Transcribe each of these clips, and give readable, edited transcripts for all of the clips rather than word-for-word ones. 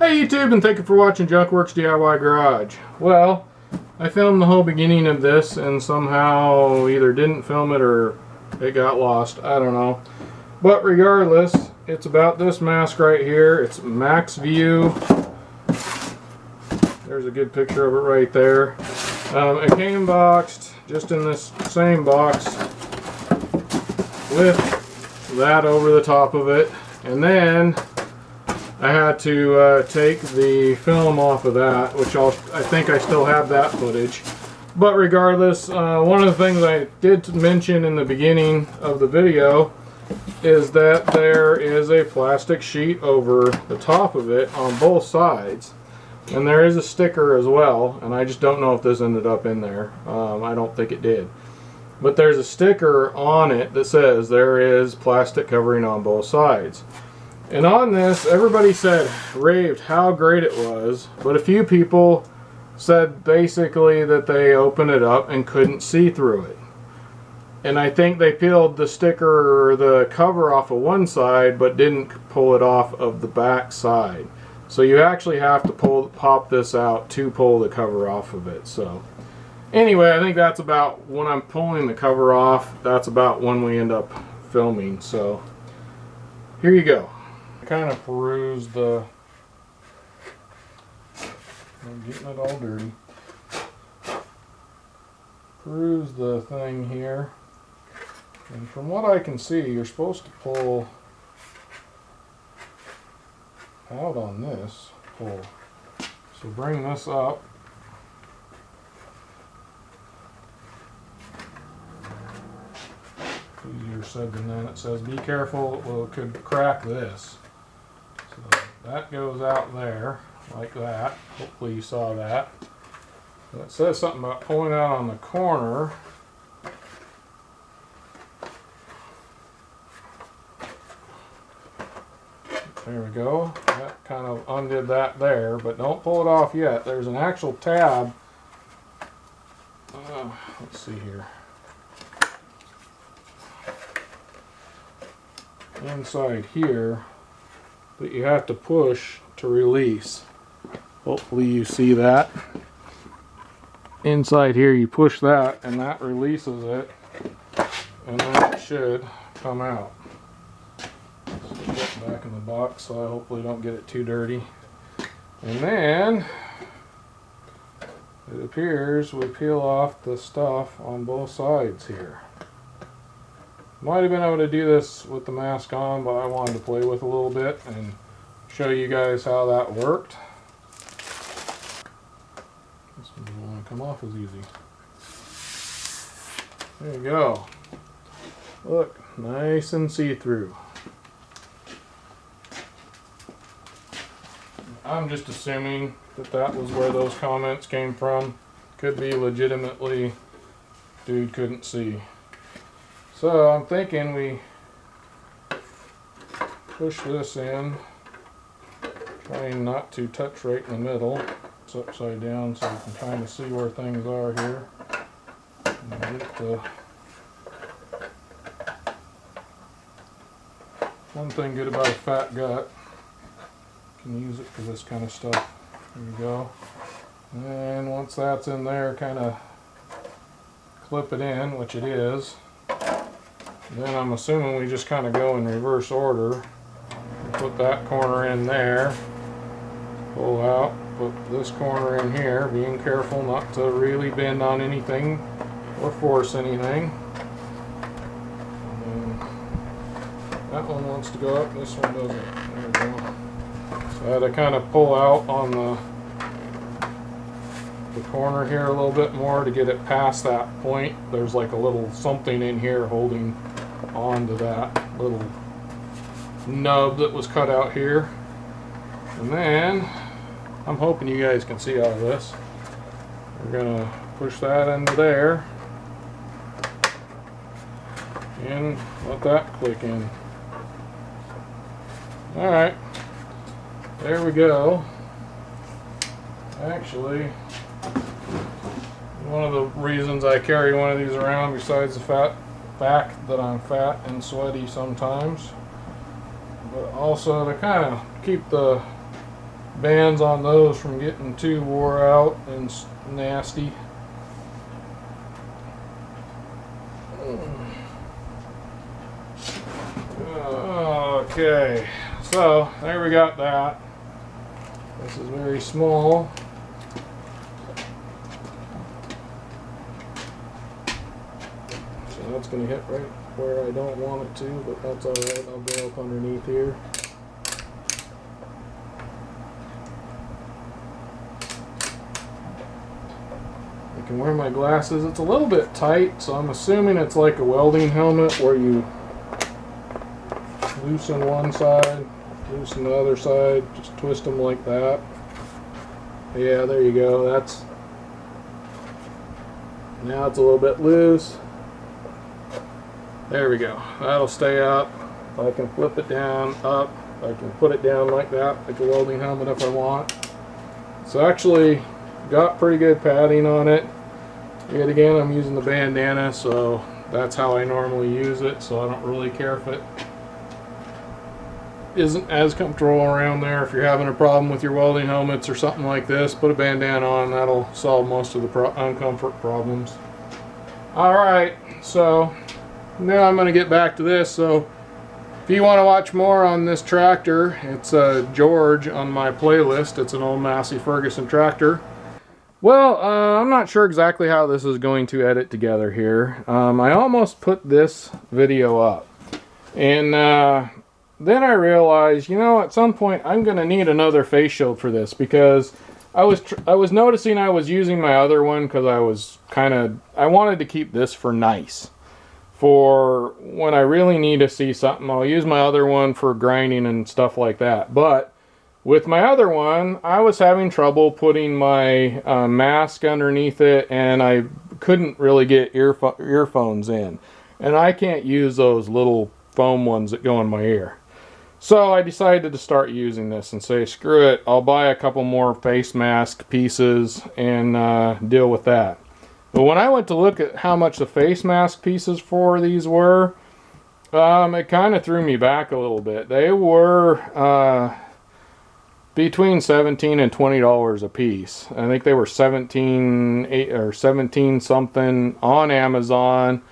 Hey YouTube, and thank you for watching Junkworks DIY Garage. Well, I filmed the whole beginning of this and somehow either didn't film it or it got lost. I don't know. But regardless, it's about this mask right here. It's Maxview. There's a good picture of it right there. It came boxed just in this same box with that over the top of it. And then I had to take the film off of that, which I think I still have that footage. But regardless, one of the things I did mention in the beginning of the video is that there is a plastic sheet over the top of it on both sides. And there is a sticker as well, and I just don't know if this ended up in there. I don't think it did. But there's a sticker on it that says there is plastic covering on both sides. And on this, everybody raved how great it was, but a few people said basically that they opened it up and couldn't see through it. And I think they peeled the sticker or the cover off of one side, but didn't pull it off of the back side. So you actually have to pop this out to pull the cover off of it. So anyway, I think that's about when I'm pulling the cover off, that's about when we end up filming. So here you go. Kind of perused the, I'm getting it all dirty, peruse the thing here, and from what I can see, you're supposed to pull out on this pull. So bring this up, easier said than done. It says be careful, well, it could crack this. So that goes out there like that. Hopefully you saw that. And it says something about pulling out on the corner. There we go. That kind of undid that there, but don't pull it off yet. There's an actual tab. Let's see here. Inside here that you have to push to release. Hopefully you see that. Inside here you push that and that releases it, and then it should come out. So put it back in the box so I hopefully don't get it too dirty. And then it appears we peel off the stuff on both sides here. Might have been able to do this with the mask on, but I wanted to play with a little bit and show you guys how that worked. This one doesn't want to come off as easy. There you go. Look, nice and see-through. I'm just assuming that that was where those comments came from. Could be legitimately, dude couldn't see. So I'm thinking we push this in, trying not to touch right in the middle. It's upside down so you can kind of see where things are here. And get the one thing good about a fat gut, you can use it for this kind of stuff. There you go. And once that's in there, kind of clip it in, which it is. Then I'm assuming we just kind of go in reverse order. Put that corner in there, pull out, put this corner in here, being careful not to really bend on anything or force anything. And then that one wants to go up, this one doesn't. There we go. So I had to kind of pull out on the corner here a little bit more to get it past that point. There's like a little something in here holding onto that little nub that was cut out here. And then I'm hoping you guys can see all of this. We're gonna push that into there and let that click in. Alright, there we go. Actually, one of the reasons I carry one of these around, besides the fact that I'm fat and sweaty sometimes, but also to kind of keep the bands on those from getting too wore out and nasty. Okay, so there we got that. This is very small. So that's going to hit right where I don't want it to, but that's alright. I'll go up underneath here. I can wear my glasses. It's a little bit tight, so I'm assuming it's like a welding helmet where you loosen one side, loosen the other side, just twist them like that. Yeah, there you go. That's, now it's a little bit loose. There we go. That'll stay up. I can flip it down, up. I can put it down like that, like a welding helmet if I want. So actually got pretty good padding on it. Yet again, I'm using the bandana, so that's how I normally use it, so I don't really care if it isn't as comfortable around there. If you're having a problem with your welding helmets or something like this, put a bandana on. That'll solve most of the uncomfort problems. Alright, so now I'm going to get back to this. So if you want to watch more on this tractor, it's George on my playlist. It's an old Massey Ferguson tractor. Well, I'm not sure exactly how this is going to edit together here. I almost put this video up, and then I realized, you know, at some point I'm going to need another face shield for this, because I was noticing I was using my other one because I wanted to keep this for nice. For when I really need to see something, I'll use my other one for grinding and stuff like that. But with my other one, I was having trouble putting my mask underneath it, and I couldn't really get earphones in. And I can't use those little foam ones that go in my ear. So I decided to start using this and say, screw it, I'll buy a couple more face mask pieces and deal with that. But when I went to look at how much the face mask pieces for these were, it kind of threw me back a little bit. They were between $17 and $20 a piece. I think they were 17 or 17 something on Amazon.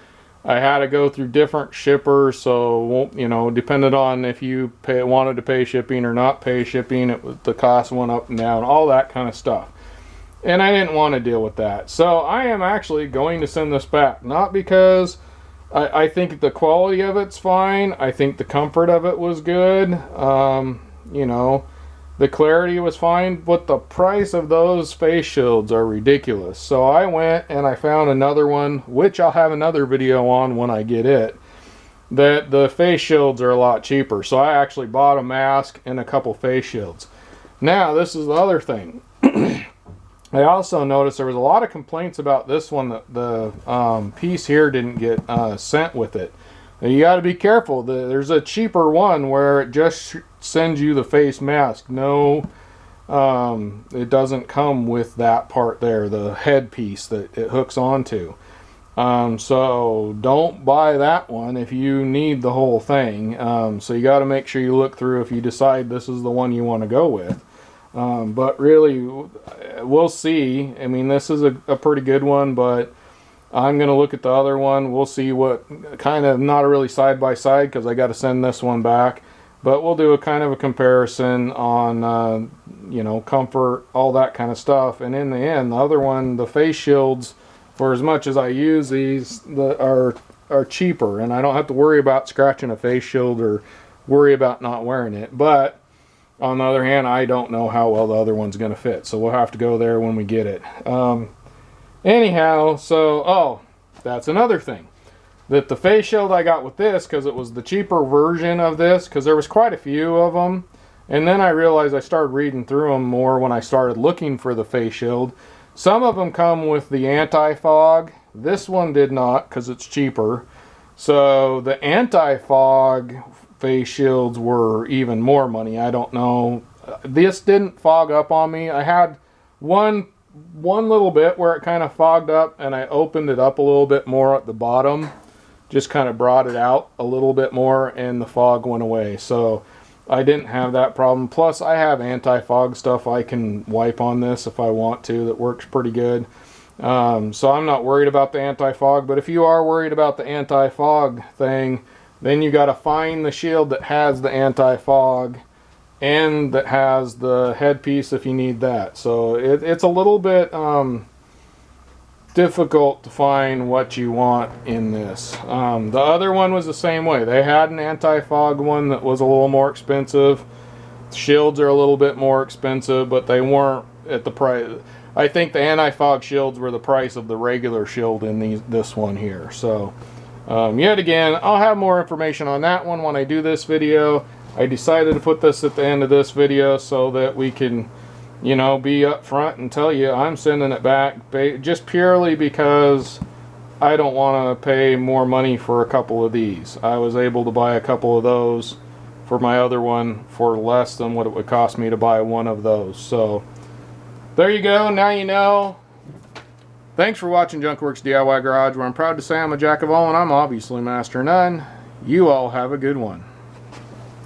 I had to go through different shippers, so you know, depended on if you wanted to pay shipping or not pay shipping, the cost went up and down, all that kind of stuff. And I didn't want to deal with that. So I am actually going to send this back. Not because I think the quality of it's fine. I think the comfort of it was good. You know, the clarity was fine, but the price of those face shields are ridiculous. So I went and I found another one, which I'll have another video on when I get it, that the face shields are a lot cheaper. So I actually bought a mask and a couple face shields. Now, this is the other thing. I also noticed there was a lot of complaints about this one, that the piece here didn't get sent with it. Now, you got to be careful. There's a cheaper one where it just sends you the face mask. No, it doesn't come with that part there, the headpiece that it hooks onto. So don't buy that one if you need the whole thing. So you got to make sure you look through if you decide this is the one you want to go with. But really, we'll see. I mean, this is a pretty good one, but I'm going to look at the other one. We'll see what kind of, not a really side-by-side because I got to send this one back. But we'll do a kind of a comparison on, you know, comfort, all that kind of stuff. And in the end, the other one, the face shields, for as much as I use these, are cheaper. And I don't have to worry about scratching a face shield or worry about not wearing it. But on the other hand, I don't know how well the other one's going to fit. So we'll have to go there when we get it. Anyhow, so, that's another thing. That the face shield I got with this, because it was the cheaper version of this, because there was quite a few of them. And then I realized I started reading through them more when I started looking for the face shield. Some of them come with the anti-fog. This one did not, because it's cheaper. So the anti-fog face shields were even more money. I don't know. This didn't fog up on me. I had one little bit where it kind of fogged up, and I opened it up a little bit more at the bottom. Just kind of brought it out a little bit more, and the fog went away. So I didn't have that problem. Plus, I have anti-fog stuff I can wipe on this if I want to that works pretty good. So I'm not worried about the anti-fog. But if you are worried about the anti-fog thing, then you got to find the shield that has the anti-fog and that has the headpiece if you need that. So it's a little bit difficult to find what you want in this. The other one was the same way. They had an anti-fog one that was a little more expensive. Shields are a little bit more expensive, but they weren't at the price. I think the anti-fog shields were the price of the regular shield in this one here. So yet again, I'll have more information on that one when I do this video. I decided to put this at the end of this video so that we can, you know, be up front and tell you I'm sending it back just purely because I don't want to pay more money for a couple of these. I was able to buy a couple of those for my other one for less than what it would cost me to buy one of those. So there you go. Now you know. Thanks for watching Junkworks DIY Garage, where I'm proud to say I'm a jack of all and I'm obviously master of none. You all have a good one.